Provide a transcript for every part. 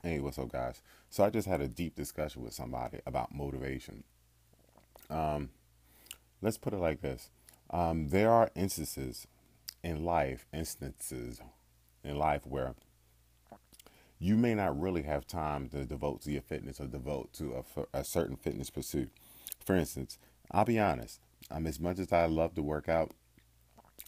Hey, what's up, guys? So I just had a deep discussion with somebody about motivation. Um, let's put it like this: there are instances in life where you may not really have time to devote to your fitness or devote to a certain fitness pursuit. For instance, I'll be honest. As much as I love to work out,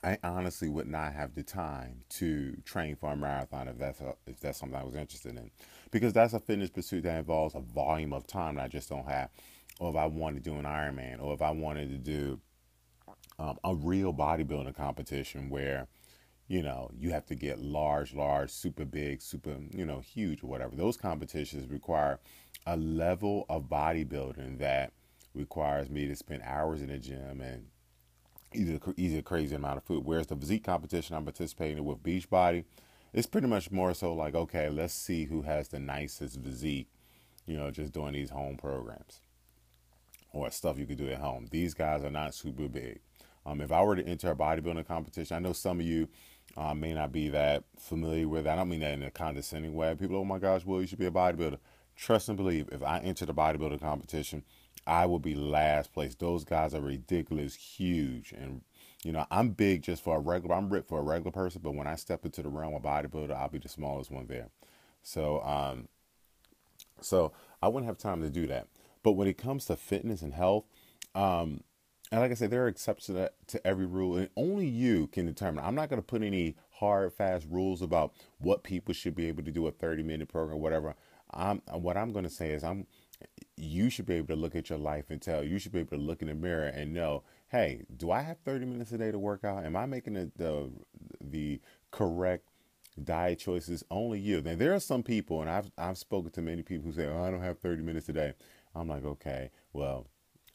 I honestly would not have the time to train for a marathon if that's something I was interested in, because that's a fitness pursuit that involves a volume of time that I just don't have. Or if I wanted to do an Ironman, or if I wanted to do a real bodybuilding competition where you have to get large, super big, super huge or whatever. Those competitions require a level of bodybuilding that requires me to spend hours in the gym and eat a crazy amount of food. Whereas the physique competition I'm participating with, Beachbody, it's pretty much more so like, okay, let's see who has the nicest physique, just doing these home programs or stuff you could do at home. These guys are not super big. If I were to enter a bodybuilding competition, I know some of you may not be that familiar with it. I don't mean that in a condescending way. People, oh my gosh, well, you should be a bodybuilder. Trust and believe, if I enter the bodybuilding competition, I will be last place. Those guys are ridiculous, huge, and I'm big just for a regular. I'm ripped for a regular person, but when I step into the realm of bodybuilder, I'll be the smallest one there. So, so I wouldn't have time to do that. But when it comes to fitness and health, um, and like I said, there are exceptions to every rule, and only you can determine. I'm not going to put any hard, fast rules about what people should be able to do a 30-minute program, whatever. What I'm going to say is, you should be able to look at your life and tell. You should be able to look in the mirror and know, hey, do I have 30 minutes a day to work out? Am I making the correct diet choices? Only you. Now there are some people, and I've spoken to many people who say, "Oh, I don't have 30 minutes a day." I'm like, okay, well,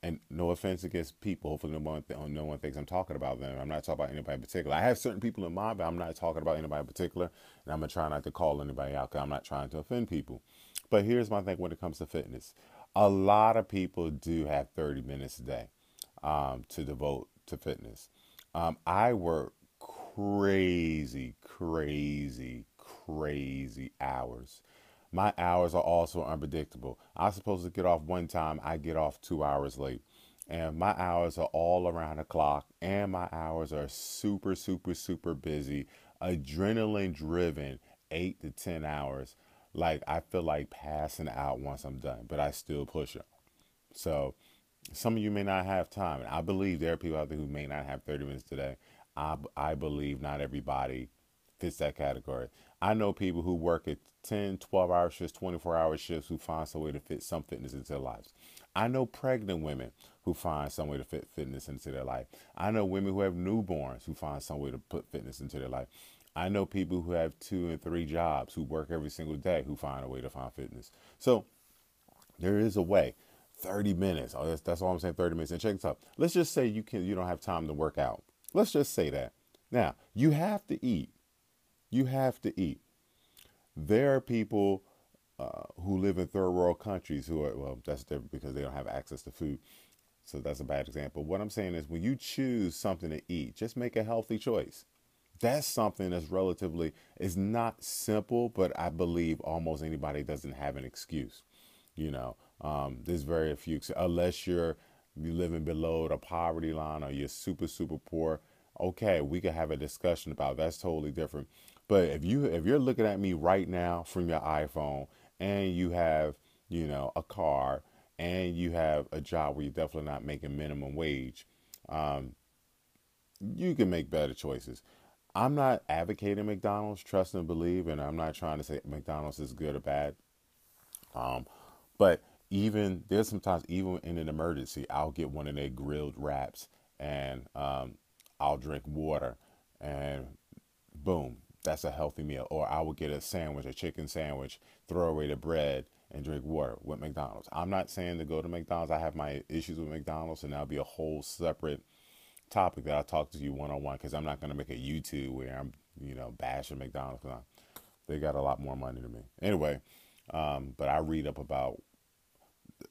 and no offense against people. Hopefully, no one thinks I'm talking about them. I'm not talking about anybody in particular. I have certain people in mind, but I'm not talking about anybody in particular. And I'm gonna try not to call anybody out because I'm not trying to offend people. But here's my thing when it comes to fitness: a lot of people do have 30 minutes a day to devote to fitness. I work crazy hours. My hours are also unpredictable. I'm supposed to get off one time, I get off 2 hours late. And my hours are all around the clock, and my hours are super busy, adrenaline driven, 8 to 10 hours. Like, I feel like passing out once I'm done, but I still push it. So some of you may not have time, and I believe there are people out there who may not have 30 minutes today. I believe not everybody fits that category. I know people who work at 10, 12-hour shifts, 24-hour shifts who find some way to fit some fitness into their lives. I know pregnant women who find some way to fit fitness into their life. I know women who have newborns who find some way to put fitness into their life. I know people who have 2 and 3 jobs who work every single day who find a way to find fitness. So there is a way. 30 minutes. Oh, that's all I'm saying, 30 minutes. And check this out. Let's just say you don't have time to work out. Let's just say that. Now, you have to eat. You have to eat. There are people who live in third world countries who are, well, that's different because they don't have access to food. So that's a bad example. What I'm saying is when you choose something to eat, just make a healthy choice. That's something that's relatively, is not simple, but I believe almost anybody doesn't have an excuse. There's very few, unless you living below the poverty line or you're super poor. Okay, we could have a discussion about that's totally different. But if you're looking at me right now from your iPhone and you have a car and you have a job where you're definitely not making minimum wage, um, you can make better choices. I'm not advocating McDonald's, trust and believe, and I'm not trying to say McDonald's is good or bad. Um, but even there's sometimes even in an emergency, I'll get one of their grilled wraps and I'll drink water and boom, that's a healthy meal. Or I will get a sandwich, a chicken sandwich, throw away the bread and drink water with McDonald's. I'm not saying to go to McDonald's. I have my issues with McDonald's, and that'll be a whole separate topic that I'll talk to you one on one because I'm not going to make a YouTube where I'm, bashing McDonald's. 'Cause they got a lot more money than me. Anyway, but I read up about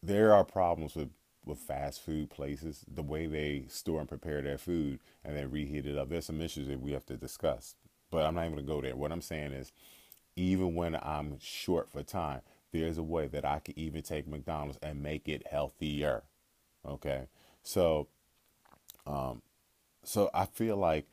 there are problems with fast food places, the way they store and prepare their food and then reheat it up. There's some issues that we have to discuss, but I'm not even going to go there. What I'm saying is Even when I'm short for time, there's a way that I can even take McDonald's and make it healthier. Okay. So, so I feel like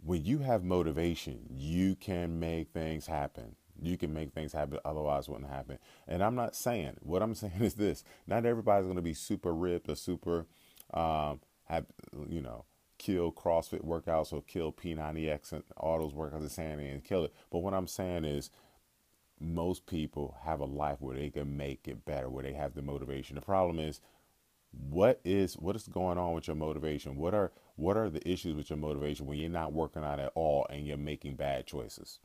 when you have motivation, you can make things happen. You can make things happen, otherwise it wouldn't happen. And I'm not saying, what I'm saying is this: not everybody's going to be super ripped or super, have, you know, kill CrossFit workouts or kill P90X and all those workouts and saying and kill it. But what I'm saying is, most people have a life where they can make it better, where they have the motivation. The problem is, what is going on with your motivation? What are the issues with your motivation when you're not working out at all and you're making bad choices?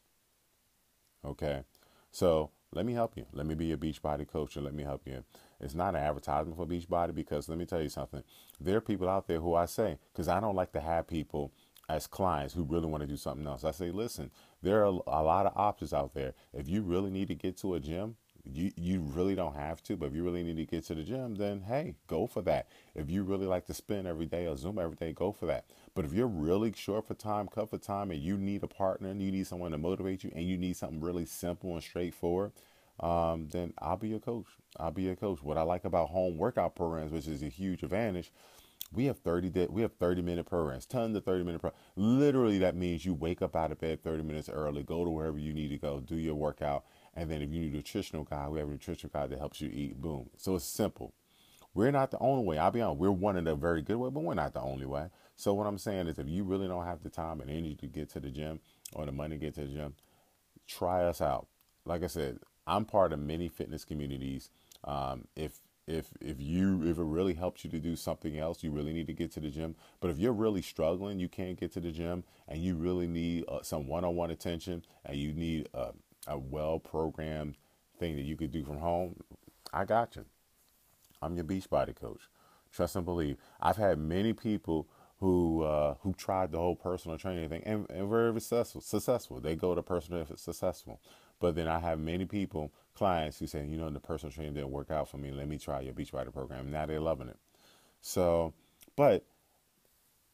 Okay. So let me help you. Let me be your Beachbody coach and let me help you. It's not an advertisement for Beachbody, because let me tell you something. There are people out there who I say, because I don't like to have people as clients who really want to do something else. I say, listen, there are a lot of options out there. If you really need to get to a gym, you really don't have to, but if you really need to get to the gym, then hey, go for that. If you really like to spin every day or Zoom every day, go for that. But if you're really short for time, cut for time, and you need a partner and you need someone to motivate you and you need something really simple and straightforward, then I'll be your coach. I'll be your coach. What I like about home workout programs, which is a huge advantage, we have 30-minute programs, tons of 30-minute programs. Literally, that means you wake up out of bed 30 minutes early, go to wherever you need to go, do your workout, and then if you need a nutritional guide, we have a nutritional guide that helps you eat. Boom. So it's simple. We're not the only way. I'll be honest. We're one in a very good way, but we're not the only way. So what I'm saying is, if you really don't have the time and energy to get to the gym or the money to get to the gym, try us out. Like I said, I'm part of many fitness communities. If it really helps you to do something else, you really need to get to the gym. But if you're really struggling, you can't get to the gym, and you really need some one-on-one attention, and you need a well-programmed thing that you could do from home, I got you. I'm your Beachbody coach. Trust and believe. I've had many people who tried the whole personal training thing and very successful. Successful. They go to personal if it's successful. But then I have many people, clients, who say, the personal training didn't work out for me. Let me try your Beachbody program. Now they're loving it. So, but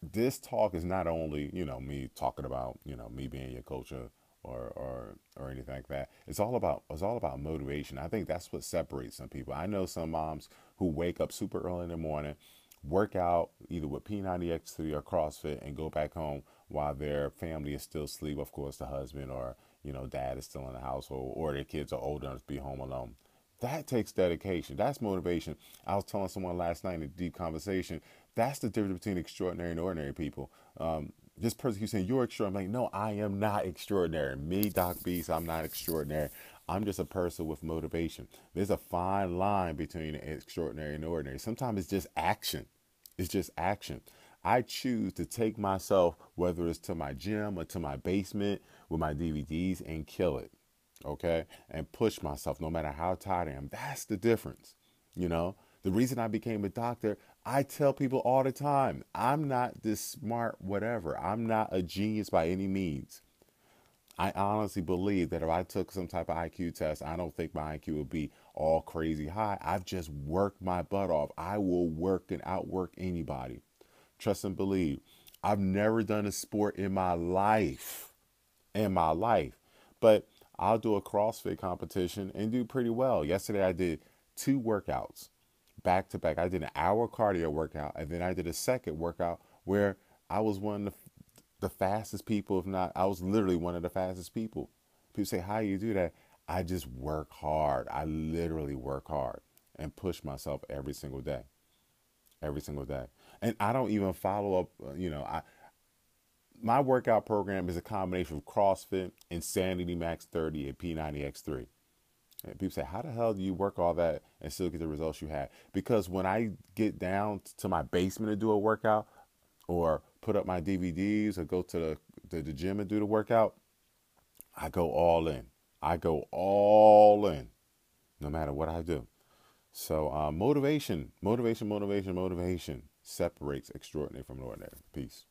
this talk is not only, me talking about, me being your coach or anything like that. It's all about motivation. I think that's what separates some people. I know some moms who wake up super early in the morning, work out either with P90X3 or CrossFit, and go back home while their family is still asleep. Of course, the husband or dad is still in the household, or their kids are old enough to be home alone. That takes dedication. That's motivation. I was telling someone last night in a deep conversation, that's the difference between extraordinary and ordinary people. This person keeps saying, you're extraordinary. I'm like, no, I am not extraordinary. Me, Doc Beast, I'm not extraordinary. I'm just a person with motivation. There's a fine line between extraordinary and ordinary. Sometimes it's just action. It's just action. I choose to take myself, whether it's to my gym or to my basement with my DVDs, and kill it. Okay? And push myself no matter how tired I am. That's the difference. The reason I became a doctor, I tell people all the time, I'm not this smart, whatever. I'm not a genius by any means. I honestly believe that if I took some type of IQ test, I don't think my IQ would be all crazy high. I've just worked my butt off. I will work and outwork anybody. Trust and believe. I've never done a sport in my life. But I'll do a CrossFit competition and do pretty well. Yesterday I did 2 workouts back to back. I did an hour cardio workout, and then I did a second workout where I was one of the fastest people. If not, I was literally one of the fastest people. People say, how do you do that? I just work hard. I literally work hard and push myself every single day. Every single day. And I don't even follow up, my workout program is a combination of CrossFit, Insanity Max 30, and P90X3. And people say, how the hell do you work all that and still get the results you had? Because when I get down to my basement to do a workout, or put up my DVDs, or go to the gym and do the workout, I go all in. I go all in, no matter what I do. So motivation separates extraordinary from ordinary. Peace.